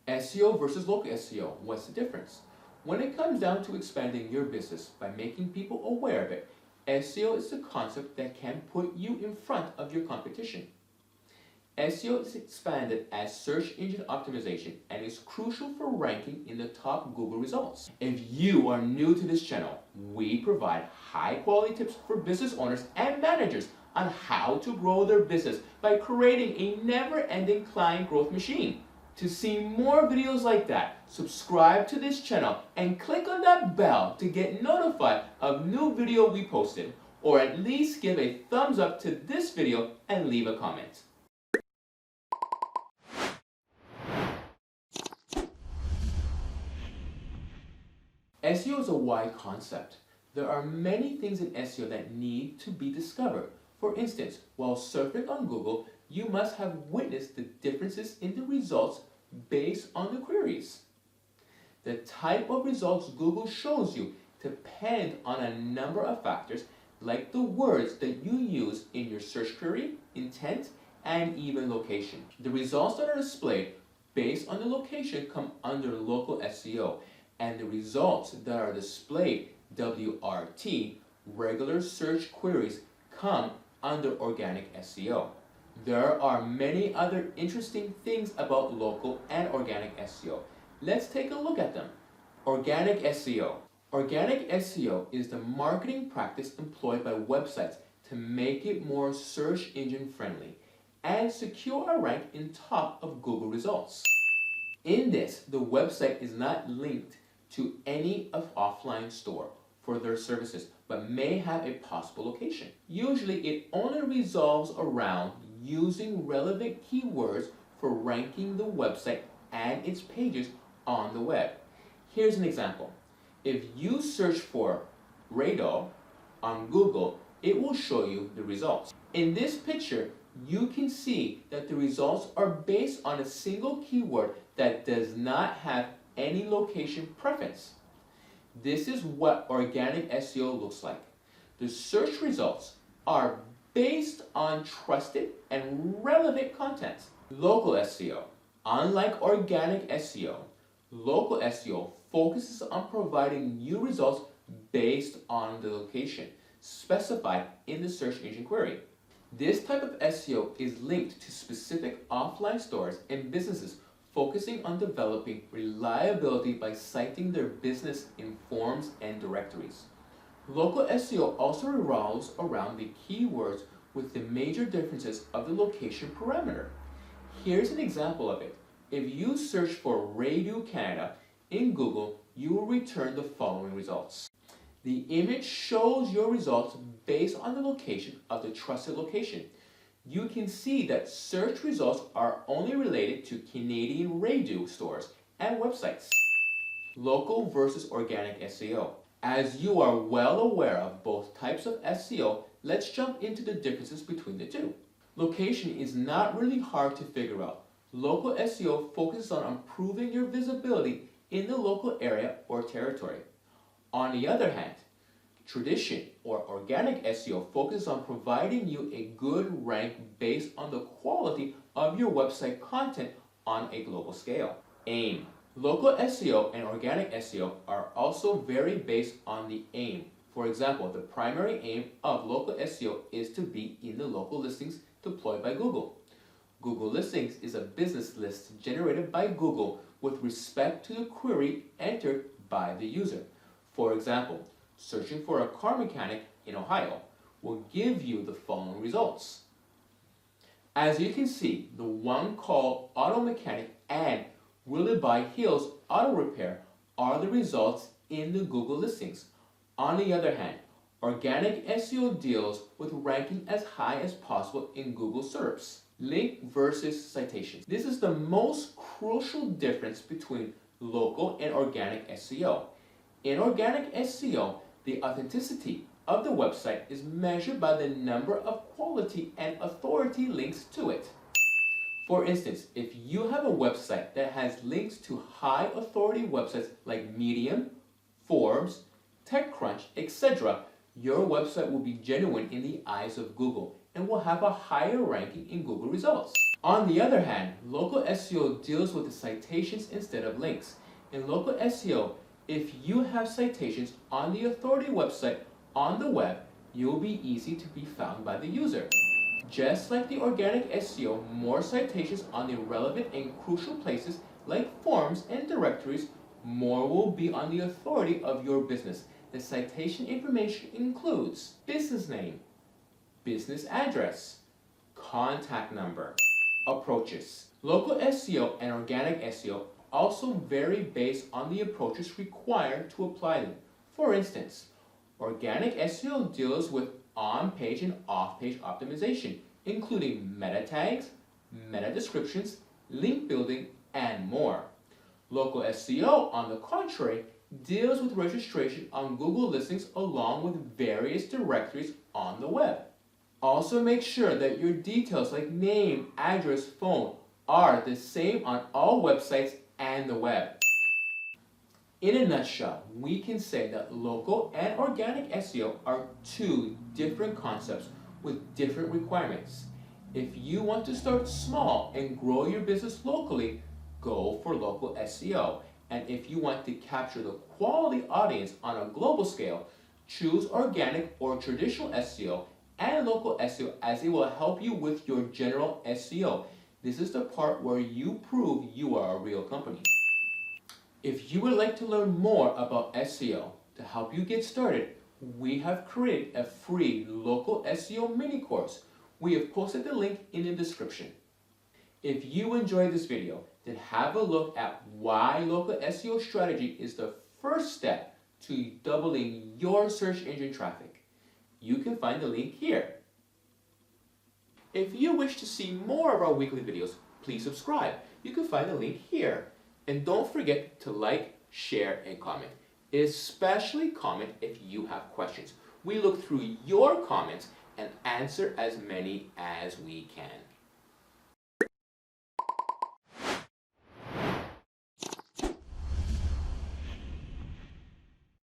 SEO versus local SEO, what's the difference? When it comes down to expanding your business by making people aware of it, SEO is the concept that can put you in front of your competition. SEO is expanded as search engine optimization and is crucial for ranking in the top Google results. If you are new to this channel, we provide high-quality tips for business owners and managers on how to grow their business by creating a never-ending client growth machine. To see more videos like that, subscribe to this channel and click on that bell to get notified of new video we posted, or at least give a thumbs up to this video and leave a comment. SEO is a wide concept. There are many things in SEO that need to be discovered. For instance, while surfing on Google, you must have witnessed the differences in the results based on the queries. The type of results Google shows you depend on a number of factors like the words that you use in your search query, intent, and even location. The results that are displayed based on the location come under local SEO, and the results that are displayed WRT, regular search queries, come under organic SEO. There are many other interesting things about local and organic SEO. Let's take a look at them. Organic SEO. Organic SEO is the marketing practice employed by websites to make it more search engine friendly and secure a rank in top of Google results. In this, the website is not linked to any offline store for their services, but may have a possible location. Usually, it only revolves around using relevant keywords for ranking the website and its pages on the web. Here's an example. If you search for radar on Google, it will show you the results. In this picture, you can see that the results are based on a single keyword that does not have any location preference. This is what organic SEO looks like. The search results are based on trusted and relevant content. Local SEO. Unlike organic SEO, local SEO focuses on providing new results based on the location specified in the search engine query. This type of SEO is linked to specific offline stores and businesses focusing on developing reliability by citing their business in forums and directories. Local SEO also revolves around the keywords with the major differences of the location parameter. Here's an example of it. If you search for Radio Canada in Google, you will return the following results. The image shows your results based on the location of the trusted location. You can see that search results are only related to Canadian radio stores and websites. Local versus organic SEO. As you are well aware of both types of SEO, let's jump into the differences between the two. Location is not really hard to figure out. Local SEO focuses on improving your visibility in the local area or territory. On the other hand, tradition or organic SEO focuses on providing you a good rank based on the quality of your website content on a global scale. Aim. Local SEO and organic SEO are also very based on the aim. For example, the primary aim of local SEO is to be in the local listings deployed by Google. Google Listings is a business list generated by Google with respect to the query entered by the user. For example, searching for a car mechanic in Ohio will give you the following results. As you can see, the one called Auto Mechanic and Willoughby Hills Auto Repair are the results in the Google listings. On the other hand, organic SEO deals with ranking as high as possible in Google SERPs. Link versus citations. This is the most crucial difference between local and organic SEO. In organic SEO, the authenticity of the website is measured by the number of quality and authority links to it. For instance, if you have a website that has links to high authority websites like Medium, Forbes, TechCrunch, etc., your website will be genuine in the eyes of Google and will have a higher ranking in Google results. On the other hand, local SEO deals with the citations instead of links. In local SEO, if you have citations on the authority website on the web, you'll be easy to be found by the user. Just like the organic SEO, more citations on the relevant and crucial places like forums and directories, more will be on the authority of your business. The citation information includes business name, business address, contact number, approaches. Local SEO and organic SEO also vary based on the approaches required to apply them. For instance, organic SEO deals with on-page and off-page optimization, including meta tags, meta descriptions, link building, and more. Local SEO, on the contrary, deals with registration on Google listings along with various directories on the web. Also make sure that your details like name, address, phone are the same on all websites and the web. In a nutshell, we can say that local and organic SEO are two different concepts with different requirements. If you want to start small and grow your business locally, go for local SEO. And if you want to capture the quality audience on a global scale, choose organic or traditional SEO and local SEO, as it will help you with your general SEO. This is the part where you prove you are a real company. If you would like to learn more about SEO to help you get started, we have created a free local SEO mini course. We have posted the link in the description. If you enjoyed this video, then have a look at why local SEO strategy is the first step to doubling your search engine traffic. You can find the link here. If you wish to see more of our weekly videos, please subscribe. You can find the link here. And don't forget to like, share, and comment. Especially comment if you have questions. We look through your comments and answer as many as we can.